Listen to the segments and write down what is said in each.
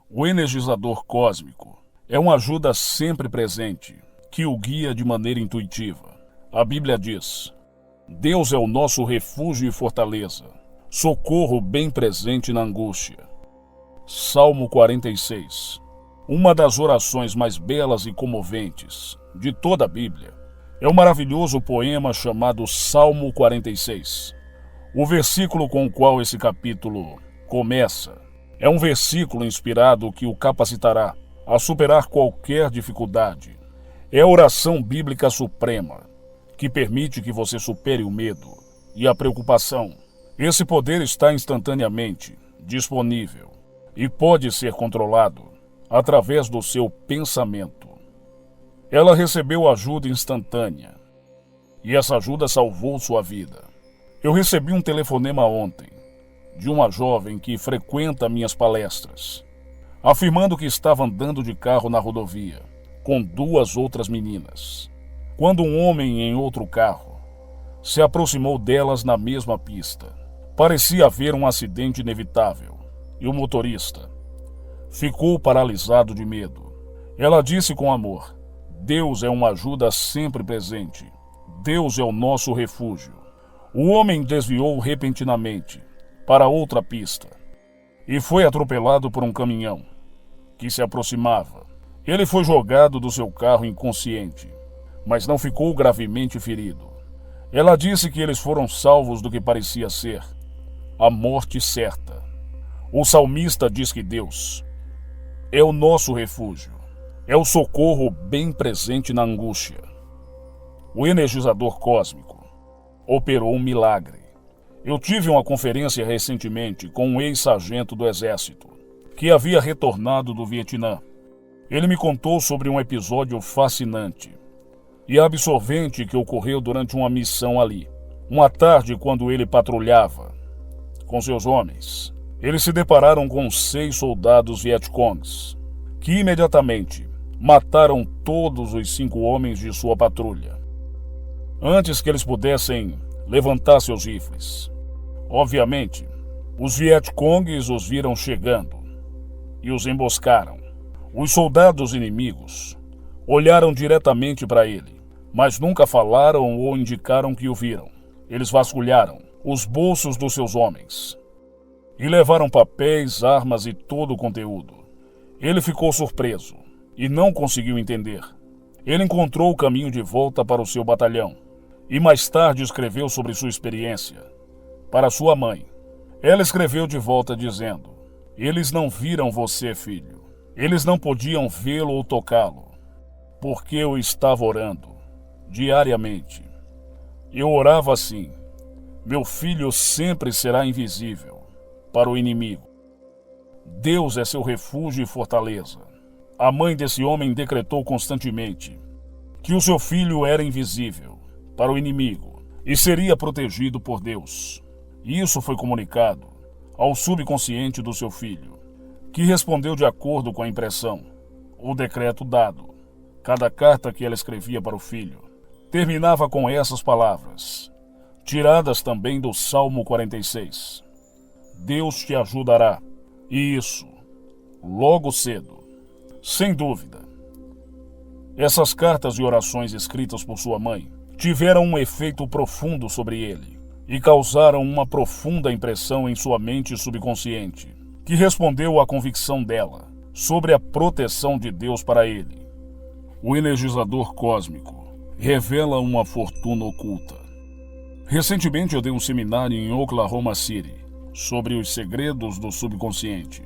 O energizador cósmico é uma ajuda sempre presente, que o guia de maneira intuitiva. A Bíblia diz: Deus é o nosso refúgio e fortaleza, socorro bem presente na angústia. Salmo 46. Uma das orações mais belas e comoventes de toda a Bíblia é o maravilhoso poema chamado Salmo 46. O versículo com o qual esse capítulo começa é um versículo inspirado que o capacitará a superar qualquer dificuldade. É a oração bíblica suprema, que permite que você supere o medo e a preocupação. Esse poder está instantaneamente disponível e pode ser controlado através do seu pensamento. Ela recebeu ajuda instantânea e essa ajuda salvou sua vida. Eu recebi um telefonema ontem de uma jovem que frequenta minhas palestras, afirmando que estava andando de carro na rodovia com duas outras meninas, quando um homem em outro carro se aproximou delas na mesma pista. Parecia haver um acidente inevitável e o motorista ficou paralisado de medo. Ela disse com amor: Deus é uma ajuda sempre presente. Deus é o nosso refúgio. O homem desviou repentinamente para outra pista e foi atropelado por um caminhão que se aproximava. Ele foi jogado do seu carro inconsciente, mas não ficou gravemente ferido. Ela disse que eles foram salvos do que parecia ser a morte certa. O salmista diz que Deus é o nosso refúgio, é o socorro bem presente na angústia. O energizador cósmico operou um milagre. Eu tive uma conferência recentemente com um ex-sargento do Exército, que havia retornado do Vietnã. Ele me contou sobre um episódio fascinante e absorvente que ocorreu durante uma missão ali. Uma tarde, quando ele patrulhava com seus homens, eles se depararam com 6 soldados Vietcongs, que imediatamente mataram todos os 5 homens de sua patrulha, antes que eles pudessem levantar seus rifles. Obviamente, os Vietcongs os viram chegando e os emboscaram. Os soldados inimigos olharam diretamente para ele, mas nunca falaram ou indicaram que o viram. Eles vasculharam os bolsos dos seus homens e levaram papéis, armas e todo o conteúdo. Ele ficou surpreso e não conseguiu entender. Ele encontrou o caminho de volta para o seu batalhão e mais tarde escreveu sobre sua experiência para sua mãe. Ela escreveu de volta dizendo: Eles não viram você, filho. Eles não podiam vê-lo ou tocá-lo, porque eu estava orando diariamente. Eu orava assim: meu filho sempre será invisível para o inimigo. Deus é seu refúgio e fortaleza. A mãe desse homem decretou constantemente que o seu filho era invisível para o inimigo e seria protegido por Deus. Isso foi comunicado ao subconsciente do seu filho, que respondeu de acordo com a impressão, o decreto dado. Cada carta que ela escrevia para o filho terminava com essas palavras, tiradas também do Salmo 46. Deus te ajudará, e isso, logo cedo. Sem dúvida, essas cartas e orações escritas por sua mãe tiveram um efeito profundo sobre ele e causaram uma profunda impressão em sua mente subconsciente, que respondeu à convicção dela sobre a proteção de Deus para ele. O energizador cósmico revela uma fortuna oculta. Recentemente eu dei um seminário em Oklahoma City sobre os segredos do subconsciente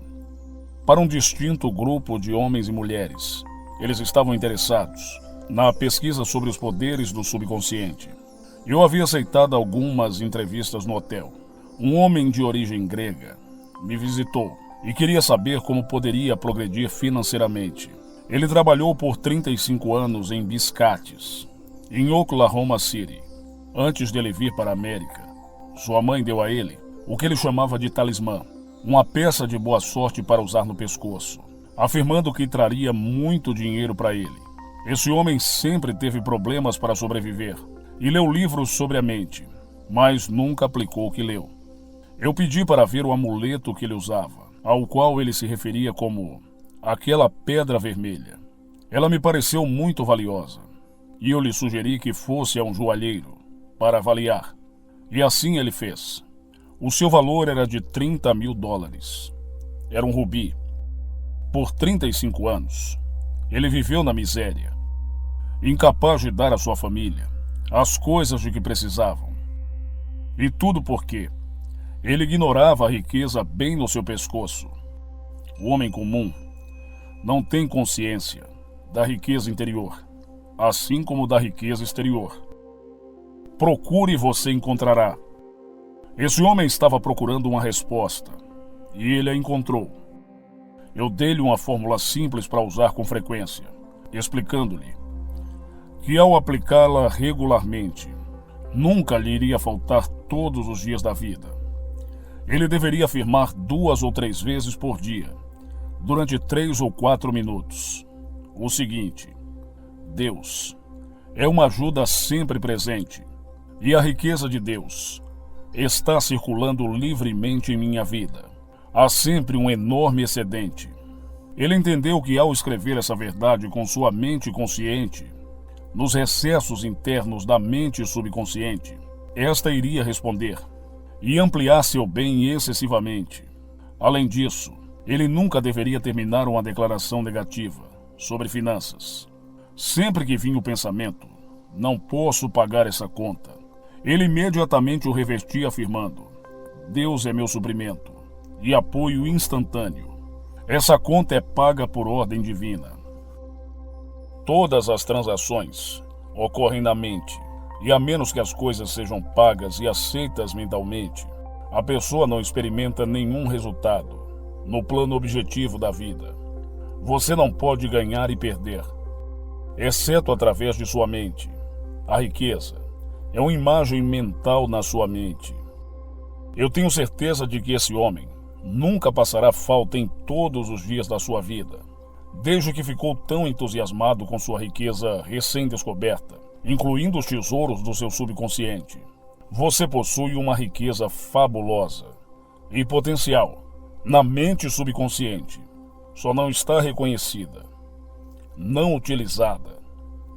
para um distinto grupo de homens e mulheres. Eles estavam interessados na pesquisa sobre os poderes do subconsciente. Eu havia aceitado algumas entrevistas no hotel. Um homem de origem grega me visitou e queria saber como poderia progredir financeiramente. Ele trabalhou por 35 anos em biscates, em Oklahoma City. Antes de ele vir para a América, sua mãe deu a ele o que ele chamava de talismã, uma peça de boa sorte para usar no pescoço, afirmando que traria muito dinheiro para ele. Esse homem sempre teve problemas para sobreviver e leu livros sobre a mente, mas nunca aplicou o que leu. Eu pedi para ver o amuleto que ele usava, ao qual ele se referia como aquela pedra vermelha. Ela me pareceu muito valiosa, e eu lhe sugeri que fosse a um joalheiro para avaliar. E assim ele fez. O seu valor era de $30.000. Era um rubi. Por 35 anos, ele viveu na miséria, incapaz de dar à sua família as coisas de que precisavam. E tudo porque ele ignorava a riqueza bem no seu pescoço. O homem comum não tem consciência da riqueza interior, assim como da riqueza exterior. Procure e você encontrará. Esse homem estava procurando uma resposta, e ele a encontrou. Eu dei-lhe uma fórmula simples para usar com frequência, explicando-lhe que ao aplicá-la regularmente, nunca lhe iria faltar todos os dias da vida. Ele deveria afirmar 2 ou 3 vezes por dia, durante 3 ou 4 minutos, o seguinte: Deus é uma ajuda sempre presente, e a riqueza de Deus está circulando livremente em minha vida. Há sempre um enorme excedente. Ele entendeu que ao escrever essa verdade com sua mente consciente, nos recessos internos da mente subconsciente, esta iria responder e ampliar seu bem excessivamente. Além disso, ele nunca deveria terminar uma declaração negativa sobre finanças. Sempre que vinha o pensamento, não posso pagar essa conta, ele imediatamente o revertia afirmando: Deus é meu suprimento e apoio instantâneo. Essa conta é paga por ordem divina. Todas as transações ocorrem na mente, e a menos que as coisas sejam pagas e aceitas mentalmente, a pessoa não experimenta nenhum resultado no plano objetivo da vida. Você não pode ganhar e perder, exceto através de sua mente. A riqueza é uma imagem mental na sua mente. Eu tenho certeza de que esse homem nunca passará falta em todos os dias da sua vida, desde que ficou tão entusiasmado com sua riqueza recém-descoberta, incluindo os tesouros do seu subconsciente. Você possui uma riqueza fabulosa e potencial na mente subconsciente. Só não está reconhecida, não utilizada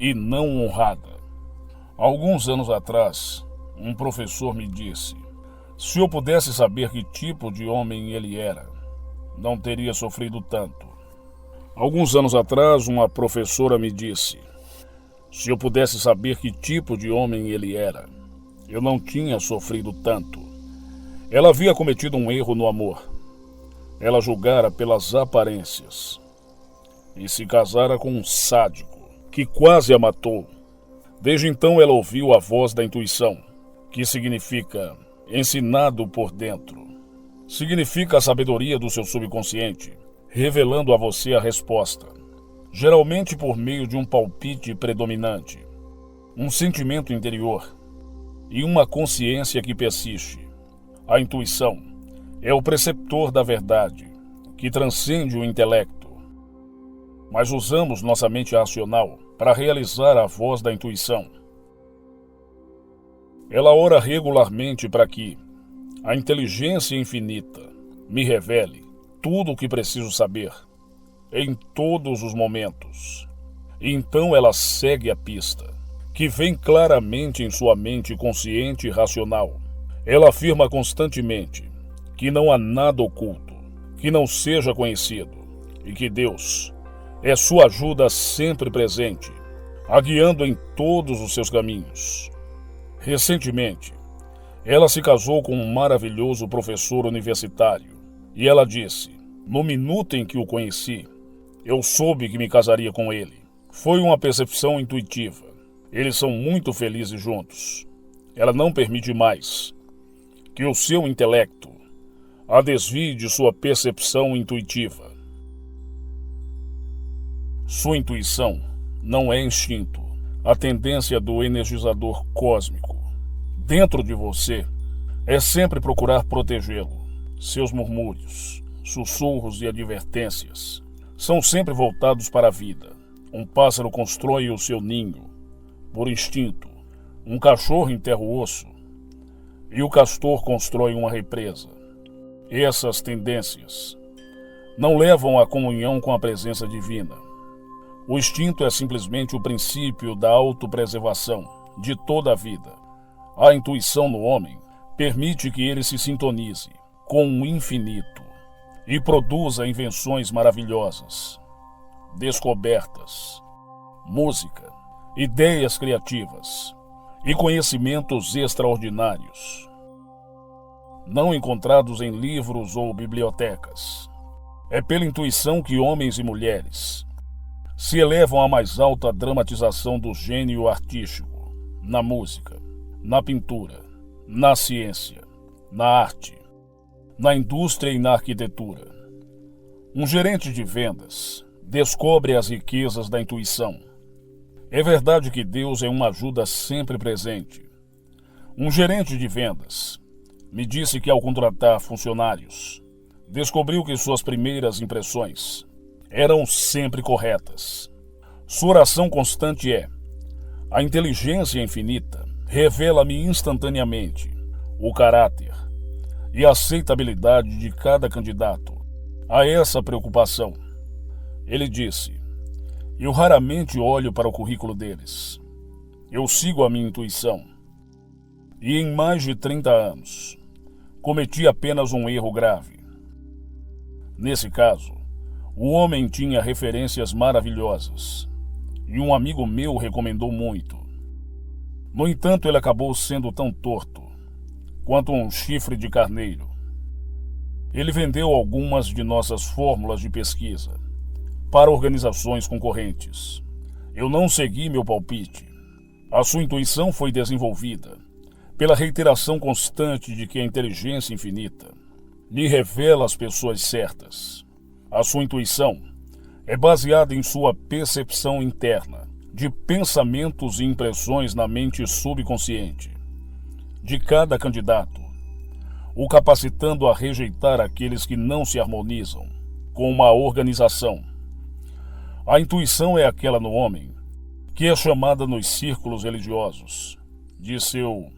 e não honrada. Alguns anos atrás, um professor me disse: se eu pudesse saber que tipo de homem ele era, não teria sofrido tanto. Alguns anos atrás, uma professora me disse: se eu pudesse saber que tipo de homem ele era, eu não tinha sofrido tanto. Ela havia cometido um erro no amor. Ela julgara pelas aparências e se casara com um sádico que quase a matou. Desde então ela ouviu a voz da intuição, que significa ensinado por dentro. Significa a sabedoria do seu subconsciente, revelando a você a resposta, geralmente por meio de um palpite predominante, um sentimento interior e uma consciência que persiste. A intuição é o preceptor da verdade, que transcende o intelecto. Mas usamos nossa mente racional para realizar a voz da intuição. Ela ora regularmente para que a inteligência infinita me revele tudo o que preciso saber, em todos os momentos. E então ela segue a pista, que vem claramente em sua mente consciente e racional. Ela afirma constantemente que não há nada oculto que não seja conhecido e que Deus é sua ajuda sempre presente, a guiando em todos os seus caminhos. Recentemente, ela se casou com um maravilhoso professor universitário e ela disse: no minuto em que o conheci, eu soube que me casaria com ele. Foi uma percepção intuitiva. Eles são muito felizes juntos. Ela não permite mais que o seu intelecto a desvie de sua percepção intuitiva. Sua intuição não é instinto, a tendência do energizador cósmico. Dentro de você é sempre procurar protegê-lo. Seus murmúrios, sussurros e advertências são sempre voltados para a vida. Um pássaro constrói o seu ninho por instinto. Um cachorro enterra o osso e o castor constrói uma represa. Essas tendências não levam à comunhão com a presença divina. O instinto é simplesmente o princípio da autopreservação de toda a vida. A intuição no homem permite que ele se sintonize com o infinito e produza invenções maravilhosas, descobertas, música, ideias criativas e conhecimentos extraordinários, não encontrados em livros ou bibliotecas. É pela intuição que homens e mulheres se elevam à mais alta dramatização do gênio artístico, na música, na pintura, na ciência, na arte, na indústria e na arquitetura. Um gerente de vendas descobre as riquezas da intuição. É verdade que Deus é uma ajuda sempre presente. Um gerente de vendas me disse que, ao contratar funcionários, descobriu que suas primeiras impressões eram sempre corretas. Sua oração constante é: a inteligência infinita revela-me instantaneamente o caráter e a aceitabilidade de cada candidato a essa preocupação. Ele disse: eu raramente olho para o currículo deles. Eu sigo a minha intuição. E em mais de 30 anos, cometi apenas um erro grave. Nesse caso, o homem tinha referências maravilhosas e um amigo meu recomendou muito. No entanto, ele acabou sendo tão torto quanto um chifre de carneiro. Ele vendeu algumas de nossas fórmulas de pesquisa para organizações concorrentes. Eu não segui meu palpite. A sua intuição foi desenvolvida pela reiteração constante de que a inteligência infinita lhe revela as pessoas certas. A sua intuição é baseada em sua percepção interna de pensamentos e impressões na mente subconsciente de cada candidato, o capacitando a rejeitar aqueles que não se harmonizam com uma organização. A intuição é aquela no homem que é chamada nos círculos religiosos de seu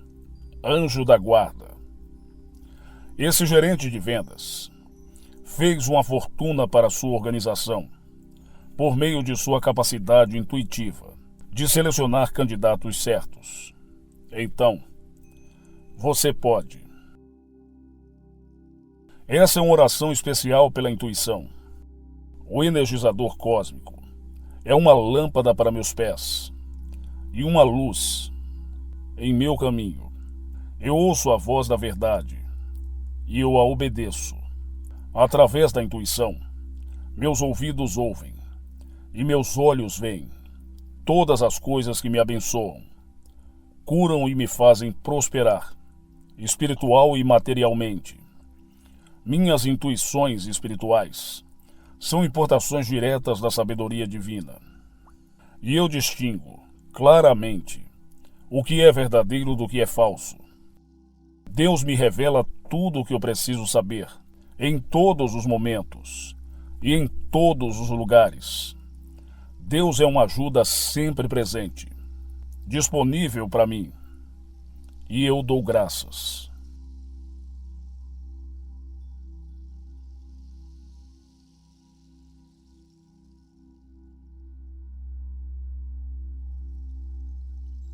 anjo da guarda. Esse gerente de vendas fez uma fortuna para sua organização por meio de sua capacidade intuitiva de selecionar candidatos certos. Então, você pode. Essa é uma oração especial pela intuição. O energizador cósmico é uma lâmpada para meus pés e uma luz em meu caminho. Eu ouço a voz da verdade e eu a obedeço. Através da intuição, meus ouvidos ouvem e meus olhos veem todas as coisas que me abençoam, curam e me fazem prosperar, espiritual e materialmente. Minhas intuições espirituais são importações diretas da sabedoria divina. E eu distingo claramente o que é verdadeiro do que é falso. Deus me revela tudo o que eu preciso saber, em todos os momentos e em todos os lugares. Deus é uma ajuda sempre presente, disponível para mim, e eu dou graças.